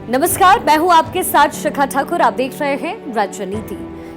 नमस्कार, मैं हूं आपके साथ शिखा ठाकुर। आप देख रहे हैं राजनीति।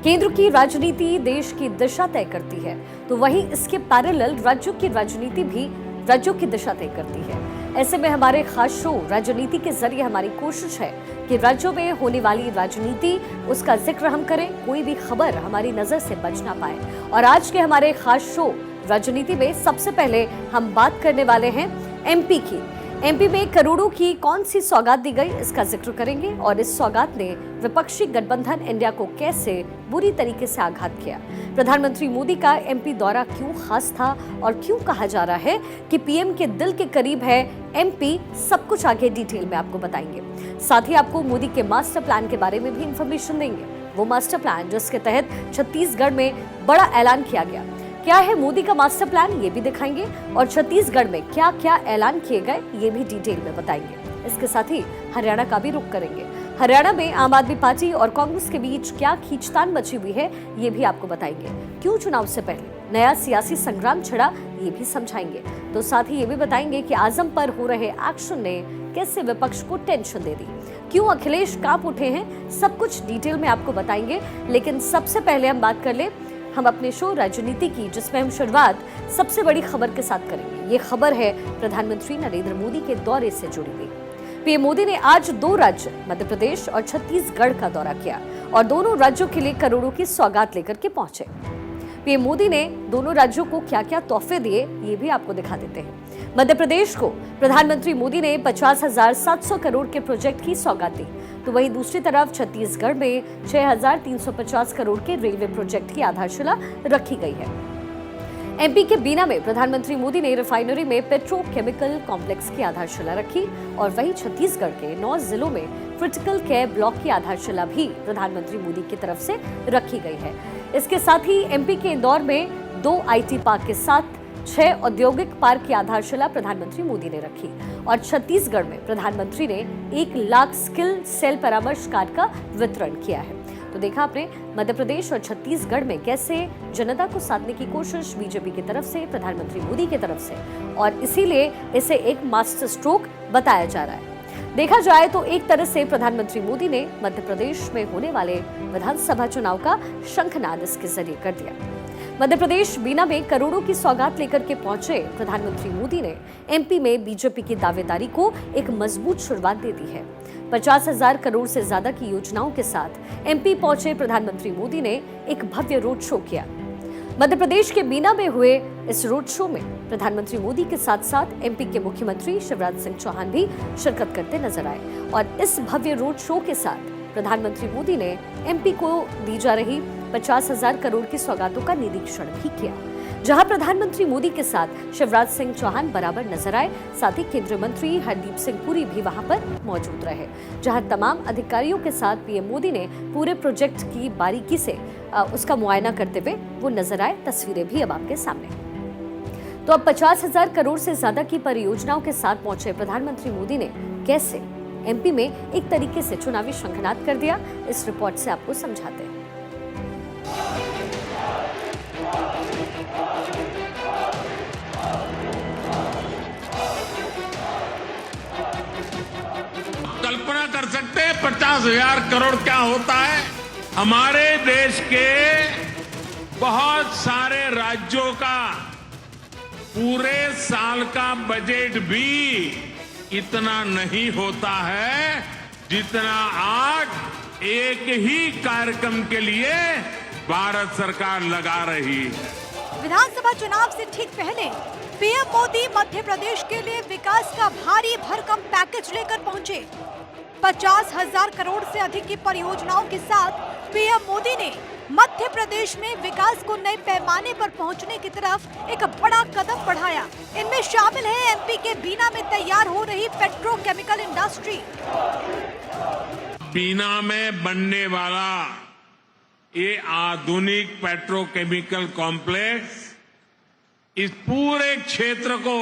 केंद्र की राजनीति देश की दिशा तय करती है, तो वहीं इसके पैरेलल राज्यों की राजनीति भी राज्यों की दिशा तय करती है। ऐसे में हमारे खास शो राजनीति के जरिए हमारी कोशिश है कि राज्यों में होने वाली राजनीति उसका जिक्र हम करें, कोई भी खबर हमारी नजर से बच ना पाए। और आज के हमारे खास शो राजनीति में सबसे पहले हम बात करने वाले हैं एमपी की। एमपी में करोड़ों की कौन सी सौगात दी गई, इसका जिक्र करेंगे। और इस सौगात ने विपक्षी गठबंधन इंडिया को कैसे बुरी तरीके से आघात किया। प्रधानमंत्री मोदी का एमपी दौरा क्यों खास था और क्यों कहा जा रहा है कि पीएम के दिल के करीब है एमपी, सब कुछ आगे डिटेल में आपको बताएंगे। साथ ही आपको मोदी के मास्टर प्लान के बारे में भी इंफॉर्मेशन देंगे। वो मास्टर प्लान जिसके तहत छत्तीसगढ़ में बड़ा ऐलान किया गया। क्या है मोदी का मास्टर प्लान, ये भी दिखाएंगे। और छत्तीसगढ़ में क्या क्या ऐलान किए गए, ये भी डिटेल में बताएंगे। इसके साथ ही हरियाणा का भी रुख करेंगे। हरियाणा में आम आदमी पार्टी और कांग्रेस के बीच क्या खींचतान मची हुई है, ये भी आपको बताएंगे। क्यों चुनाव से पहले नया सियासी संग्राम छिड़ा, ये भी समझाएंगे। तो साथ ही ये भी बताएंगे कि आजम पर हो रहे एक्शन ने कैसे विपक्ष को टेंशन दे दी, क्यों अखिलेश कांप उठे हैं, सब कुछ डिटेल में आपको बताएंगे। लेकिन सबसे पहले हम बात कर ले हम अपने शो राजनीति की, जिसमें हम शुरुआत सबसे बड़ी खबर के साथ करेंगे। ये खबर है प्रधानमंत्री नरेंद्र मोदी के दौरे से जुड़ी हुई। पीएम मोदी ने आज दो राज्य मध्य प्रदेश और छत्तीसगढ़ का दौरा किया और दोनों राज्यों के लिए करोड़ों की सौगात लेकर के पहुंचे। पीएम मोदी ने दोनों राज्यों को क्या क्या तोहफे दिए, ये भी आपको दिखा देते हैं। मध्य प्रदेश को प्रधानमंत्री मोदी ने 50,700 करोड़ के प्रोजेक्ट की सौगात दी, तो वहीं दूसरी तरफ छत्तीसगढ़ में 6,350 करोड़ के रेलवे प्रोजेक्ट की आधारशिला रखी गई है। एमपी के बीना में प्रधानमंत्री मोदी ने रिफाइनरी में पेट्रोकेमिकल कॉम्प्लेक्स की आधारशिला रखी और वहीं छत्तीसगढ़ के 9 जिलों में क्रिटिकल केयर ब्लॉक की आधारशिला भी प्रधानमंत्री मोदी की तरफ से रखी गई है। इसके साथ ही एमपी के इंदौर में 2 आईटी पार्क के साथ 6 औद्योगिक पार्क की आधारशिला प्रधानमंत्री मोदी ने रखी और छत्तीसगढ़ में प्रधानमंत्री ने 1 लाख स्किल सेल परामर्श कार्ड का वितरण किया है। तो देखा आपने मध्य प्रदेश और छत्तीसगढ़ में कैसे जनता को साधने की कोशिश बीजेपी की तरफ से, प्रधानमंत्री मोदी की तरफ से, और इसीलिए इसे एक मास्टर स्ट्रोक बताया जा रहा है। देखा जाए तो एक तरह से प्रधानमंत्री मोदी ने मध्य प्रदेश में होने वाले विधानसभा चुनाव का शंखनाद इसके जरिए कर दिया। मध्य प्रदेश बीना में करोड़ों की सौगात लेकर के पहुंचे प्रधानमंत्री मोदी ने एमपी में बीजेपी की दावेदारी को एक मजबूत शुरुआत दे दी है। 50,000 करोड़ से ज्यादा की योजनाओं के साथ एमपी पहुंचे प्रधानमंत्री मोदी ने एक भव्य रोड शो किया। मध्य प्रदेश के बीना में हुए इस रोड शो में प्रधानमंत्री मोदी के साथ साथ एमपी के मुख्यमंत्री शिवराज सिंह चौहान भी शिरकत करते नजर आए और इस भव्य रोड शो के साथ प्रधानमंत्री मोदी ने एमपी को दी जा रही 50,000 करोड़ की सौगातों का निरीक्षण भी किया, जहां प्रधानमंत्री मोदी के साथ शिवराज सिंह चौहान बराबर नजर आए। साथ ही केंद्रीय मंत्री हरदीप सिंह पुरी भी वहां पर मौजूद रहे, जहां तमाम अधिकारियों के साथ पीएम मोदी ने पूरे प्रोजेक्ट की बारीकी से उसका मुआयना करते हुए वो नजर आए। तस्वीरें भी अब आपके सामने। तो अब 50,000 करोड़ से ज्यादा की परियोजनाओं के साथ पहुंचे प्रधानमंत्री मोदी ने कैसे एमपी में एक तरीके से चुनावी शंखनाद कर दिया, इस रिपोर्ट से आपको समझाते हैं। कल्पना कर सकते हैं 50,000 करोड़ क्या होता है। हमारे देश के बहुत सारे राज्यों का पूरे साल का बजट भी इतना नहीं होता है जितना आज एक ही कार्यक्रम के लिए भारत सरकार लगा रही है। विधानसभा चुनाव से ठीक पहले पीएम मोदी मध्य प्रदेश के लिए विकास का भारी भरकम पैकेज लेकर पहुंचे। 50,000 करोड़ से अधिक की परियोजनाओं के साथ पीएम मोदी ने मध्य प्रदेश में विकास को नए पैमाने पर पहुंचने की तरफ एक बड़ा कदम बढ़ाया। इनमें शामिल है एमपी के बीना में तैयार हो रही पेट्रोकेमिकल इंडस्ट्री। बीना में बनने वाला ये आधुनिक पेट्रोकेमिकल कॉम्प्लेक्स इस पूरे क्षेत्र को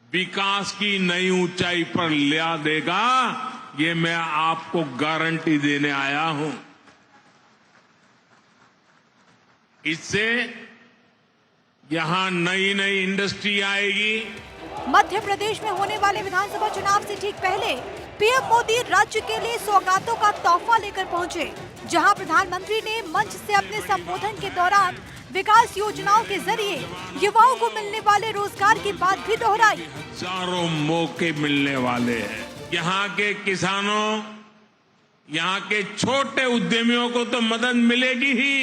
विकास की नई ऊंचाई पर ले देगा, ये मैं आपको गारंटी देने आया हूं। इससे यहां नई नई इंडस्ट्री आएगी। मध्य प्रदेश में होने वाले विधानसभा चुनाव से ठीक पहले पीएम मोदी राज्य के लिए सौगातों का तोहफा लेकर पहुंचे, जहां प्रधानमंत्री ने मंच से अपने संबोधन के दौरान विकास योजनाओं के जरिए युवाओं को मिलने वाले रोजगार की बात भी दोहराई। हजारों मौके मिलने वाले हैं। यहाँ के किसानों, यहाँ के छोटे उद्यमियों को तो मदद मिलेगी ही,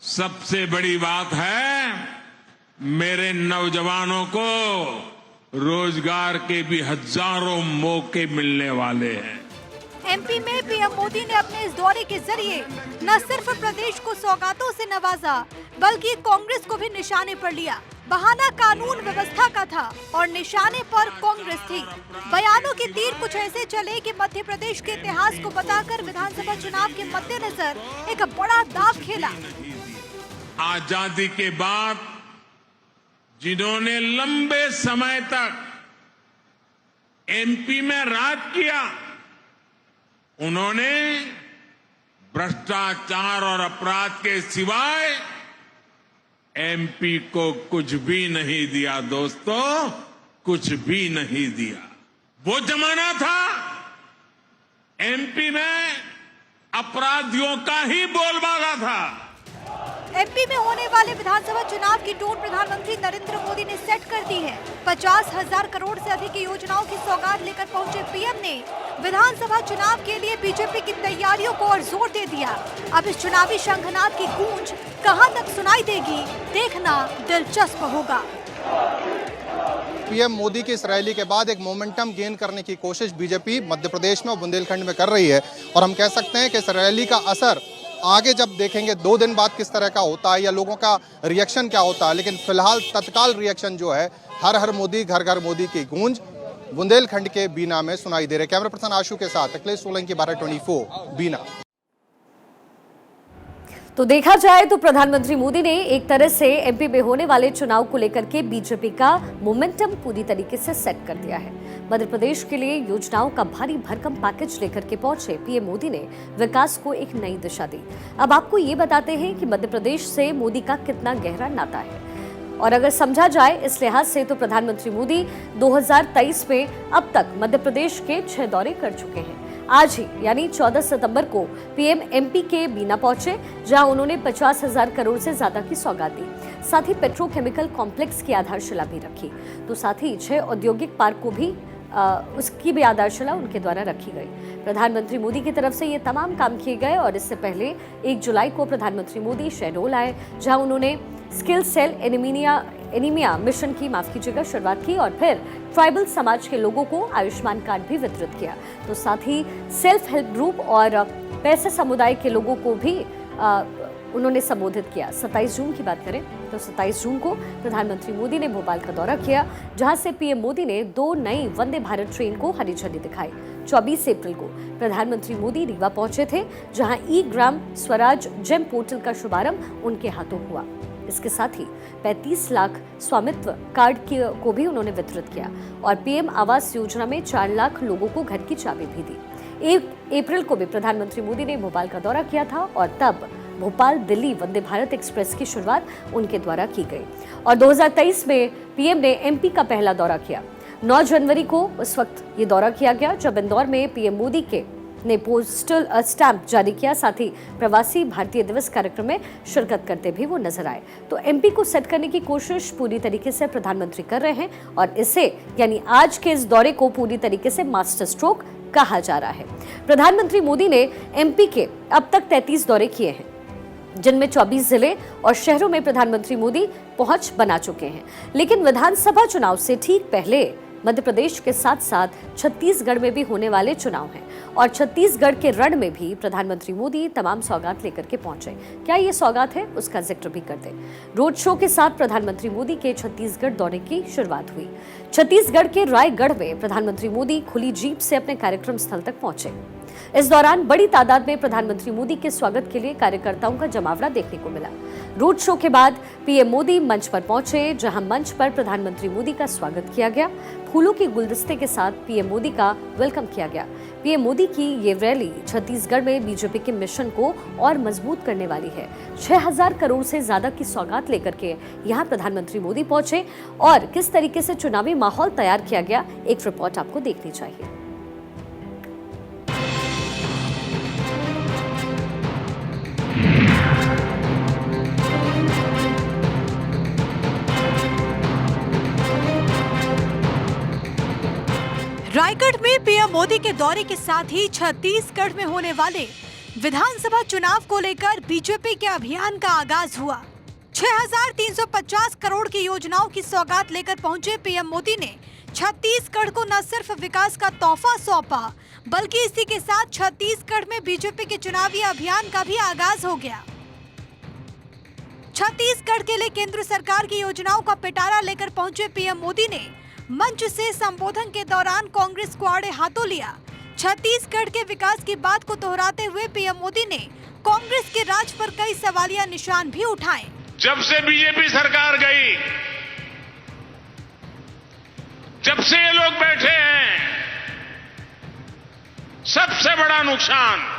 सबसे बड़ी बात है मेरे नौजवानों को रोजगार के भी हजारों मौके मिलने वाले हैं। एमपी में पीएम मोदी ने अपने इस दौरे के जरिए न सिर्फ प्रदेश को सौगातों से नवाजा, बल्कि कांग्रेस को भी निशाने पर लिया। बहाना कानून व्यवस्था का था और निशाने पर कांग्रेस थी। बयानों के तीर कुछ ऐसे चले कि मध्य प्रदेश के इतिहास को बताकर विधानसभा चुनाव के मद्देनजर एक बड़ा दांव खेला। आजादी के बाद जिन्होंने लंबे समय तक एमपी में राज किया, उन्होंने भ्रष्टाचार और अपराध के सिवाय एमपी को कुछ भी नहीं दिया दोस्तों, कुछ भी नहीं दिया। वो जमाना था एमपी में अपराधियों का ही बोलबाला था। एमपी में होने वाले विधानसभा चुनाव की टोन प्रधानमंत्री नरेंद्र मोदी ने सेट कर दी है। 50,000 करोड़ से अधिक की योजनाओं की सौगात लेकर पहुंचे पीएम ने विधानसभा चुनाव के लिए बीजेपी की तैयारियों को और जोर दे दिया। अब इस चुनावी शंखनाद की गूंज कहां तक सुनाई देगी, देखना दिलचस्प होगा। पीएम मोदी की इस रैली के बाद एक मोमेंटम गेन करने की कोशिश बीजेपी मध्य प्रदेश में और बुंदेलखंड में कर रही है, और हम कह सकते हैं कि इस रैली का असर आगे जब देखेंगे 2 दिन बाद किस तरह का होता है या लोगों का रिएक्शन क्या होता है। लेकिन फिलहाल तत्काल रिएक्शन जो है, हर हर मोदी घर घर मोदी की गूंज बुंदेलखंड के बीना में सुनाई दे रहे। कैमरा पर्सन आशु के साथ अखिलेश सोलंकी, 12/24 बीना। तो देखा जाए तो प्रधानमंत्री मोदी ने एक तरह से एमपी में होने वाले चुनाव को लेकर के बीजेपी का मोमेंटम पूरी तरीके से सेट कर दिया है। मध्य प्रदेश के लिए योजनाओं का भारी भरकम पैकेज लेकर के पहुंचे पीएम मोदी ने विकास को एक नई दिशा दी। अब आपको ये बताते हैं कि मध्य प्रदेश से मोदी का कितना गहरा नाता है, और अगर समझा जाए इस लिहाज से तो प्रधानमंत्री मोदी 2023 में अब तक मध्य प्रदेश के 6 दौरे कर चुके हैं। आज ही यानी 14 सितंबर को पीएम एमपी के बीना पहुंचे, जहां उन्होंने 50,000 करोड़ से ज्यादा की सौगात दी। साथ ही पेट्रोकेमिकल कॉम्प्लेक्स की आधारशिला भी रखी, तो साथ ही 6 औद्योगिक पार्क को भी उसकी भी आधारशिला उनके द्वारा रखी गई। प्रधानमंत्री मोदी की तरफ से ये तमाम काम किए गए, और इससे पहले 1 जुलाई को प्रधानमंत्री मोदी शहडोल आए, जहां उन्होंने स्किल सेल एनीमिया मिशन की शुरुआत की, और फिर ट्राइबल समाज के लोगों को आयुष्मान कार्ड भी वितरित किया। तो साथ ही सेल्फ हेल्प ग्रुप और पैसे समुदाय के लोगों को भी उन्होंने संबोधित किया। 27 जून की बात करें तो 27 जून को प्रधानमंत्री मोदी ने भोपाल का दौरा किया, जहां से पीएम मोदी ने 2 नई वंदे भारत ट्रेन को हरी झंडी दिखाई। 24 अप्रैल को प्रधानमंत्री मोदी रीवा पहुंचे थे, जहां ई ग्राम स्वराज जेम पोर्टल का शुभारंभ उनके हाथों हुआ। इसके साथ ही 35 लाख स्वामित्व कार्ड को भी उन्होंने वितरित किया, और पीएम आवास योजना में 4 लाख लोगों को घर की चाबी भी दी। 1 अप्रैल को भी प्रधानमंत्री मोदी ने भोपाल का दौरा किया था, और तब भोपाल दिल्ली वंदे भारत एक्सप्रेस की शुरुआत उनके द्वारा की गई। और 2023 में पीएम ने एमपी का पहला दौरा किया। 9 जनवरी को उस वक्त ये दौरा किया गया जब इंदौर में पीएम मोदी ने पोस्टल स्टैंप जारी किया। साथ ही प्रवासी भारतीय दिवस कार्यक्रम में शिरकत करते भी वो नजर आए। तो एमपी को सेट करने की कोशिश पूरी तरीके से प्रधानमंत्री कर रहे हैं, और इसे यानी आज के इस दौरे को पूरी तरीके से मास्टर स्ट्रोक कहा जा रहा है। प्रधानमंत्री मोदी ने एमपी के अब तक 33 दौरे किए हैं, जिनमें 24 जिले और शहरों में प्रधानमंत्री मोदी पहुंच बना चुके हैं। लेकिन विधानसभा चुनाव से ठीक पहले मध्य प्रदेश के साथ साथ छत्तीसगढ़ में भी होने वाले चुनाव हैं, और छत्तीसगढ़ के रण में भी प्रधानमंत्री मोदी तमाम सौगात लेकर के पहुंचे। क्या ये सौगात है, उसका जिक्र भी कर दें। रोड शो के साथ प्रधानमंत्री मोदी के छत्तीसगढ़ दौरे की शुरुआत हुई। छत्तीसगढ़ के रायगढ़ में प्रधानमंत्री मोदी खुली जीप से अपने कार्यक्रम स्थल तक पहुंचे। इस दौरान बड़ी तादाद में प्रधानमंत्री मोदी के स्वागत के लिए कार्यकर्ताओं का जमावड़ा देखने को मिला। रोड शो के बाद पीएम मोदी मंच पर पहुंचे, जहां मंच पर प्रधानमंत्री मोदी का स्वागत किया गया। फूलों के गुलदस्ते के साथ पीएम मोदी का वेलकम किया गया। पीएम मोदी की ये रैली छत्तीसगढ़ में बीजेपी के मिशन को और मजबूत करने वाली है। 6,000 करोड़ से ज्यादा की सौगात लेकर के यहाँ प्रधानमंत्री मोदी पहुंचे, और किस तरीके से चुनावी माहौल तैयार किया गया, एक रिपोर्ट आपको देखनी चाहिए। पीएम मोदी के दौरे के साथ ही छत्तीसगढ़ में होने वाले विधानसभा चुनाव को लेकर बीजेपी के अभियान का आगाज हुआ। 6,350 करोड़ की योजनाओं की सौगात लेकर पहुंचे पीएम मोदी ने छत्तीसगढ़ को न सिर्फ विकास का तोहफा सौंपा, बल्कि इसी के साथ छत्तीसगढ़ में बीजेपी के चुनावी अभियान का भी आगाज हो गया। छत्तीसगढ़ के लिए केंद्र सरकार की योजनाओं का पिटारा लेकर पहुंचे पीएम मोदी ने मंच से संबोधन के दौरान कांग्रेस को आड़े हाथों लिया। छत्तीसगढ़ के विकास की बात को दोहराते हुए पीएम मोदी ने कांग्रेस के राज पर कई सवालिया निशान भी उठाए। जब से बीजेपी सरकार गई, जब से ये लोग बैठे हैं, सबसे बड़ा नुकसान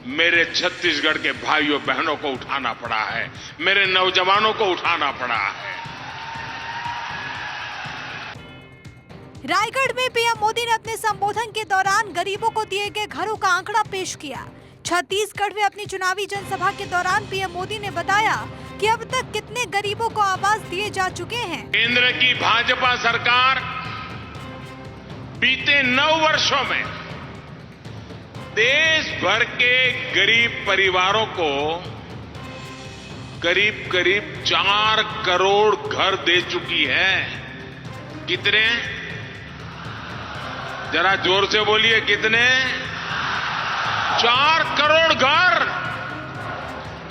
मेरे छत्तीसगढ़ के भाइयों बहनों को उठाना पड़ा है, मेरे नौजवानों को उठाना पड़ा है। रायगढ़ में पीएम मोदी ने अपने संबोधन के दौरान गरीबों को दिए गए घरों का आंकड़ा पेश किया। छत्तीसगढ़ में अपनी चुनावी जनसभा के दौरान पीएम मोदी ने बताया कि अब तक कितने गरीबों को आवास दिए जा चुके हैं। केंद्र की भाजपा सरकार बीते 9 वर्षों में देश भर के गरीब परिवारों को करीब करीब 4 करोड़ घर दे चुकी है। कितने? जरा जोर से बोलिए, कितने? 4 करोड़ घर।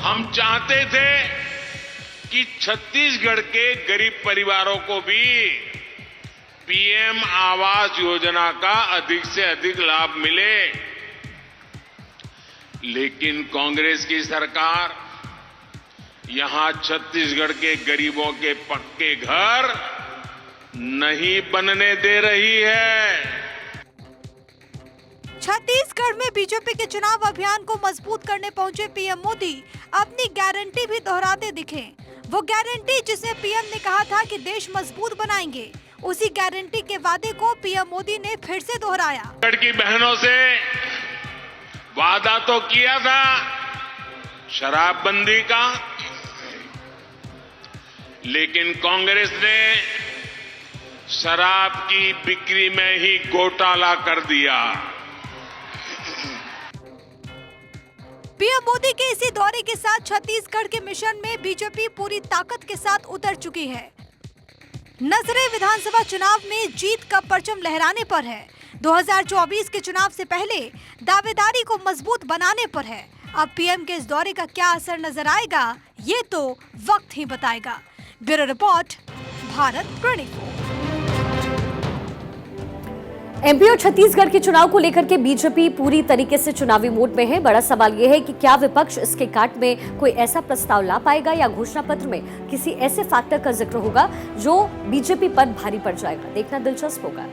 हम चाहते थे कि छत्तीसगढ़ के गरीब परिवारों को भी पीएम आवास योजना का अधिक से अधिक लाभ मिले, लेकिन कांग्रेस की सरकार यहां छत्तीसगढ़ के गरीबों के पक्के घर नहीं बनने दे रही है। छत्तीसगढ़ में बीजेपी के चुनाव अभियान को मजबूत करने पहुंचे पीएम मोदी अपनी गारंटी भी दोहराते दिखे। वो गारंटी जिसे पीएम ने कहा था कि देश मजबूत बनाएंगे, उसी गारंटी के वादे को पीएम मोदी ने फिर से दोहराया। की बहनों से वादा तो किया था शराबबंदी का, लेकिन कांग्रेस ने शराब की बिक्री में ही घोटाला कर दिया। पीएम मोदी के इसी दौरे के साथ छत्तीसगढ़ के मिशन में बीजेपी पूरी ताकत के साथ उतर चुकी है। नजरें विधानसभा चुनाव में जीत का परचम लहराने पर है। 2024 के चुनाव से पहले दावेदारी को मजबूत बनाने पर है। अब पीएम के इस दौरे का क्या असर नजर आएगा, ये तो वक्त ही बताएगा। Bureau report, Bharat 24। एमपी और छत्तीसगढ़ के चुनाव को लेकर के बीजेपी पूरी तरीके से चुनावी मोड में है। बड़ा सवाल यह है कि क्या विपक्ष इसके काट में कोई ऐसा प्रस्ताव ला पाएगा या घोषणा पत्र में किसी ऐसे फैक्टर का जिक्र होगा जो बीजेपी पर भारी पड़ जाएगा। देखना दिलचस्प होगा।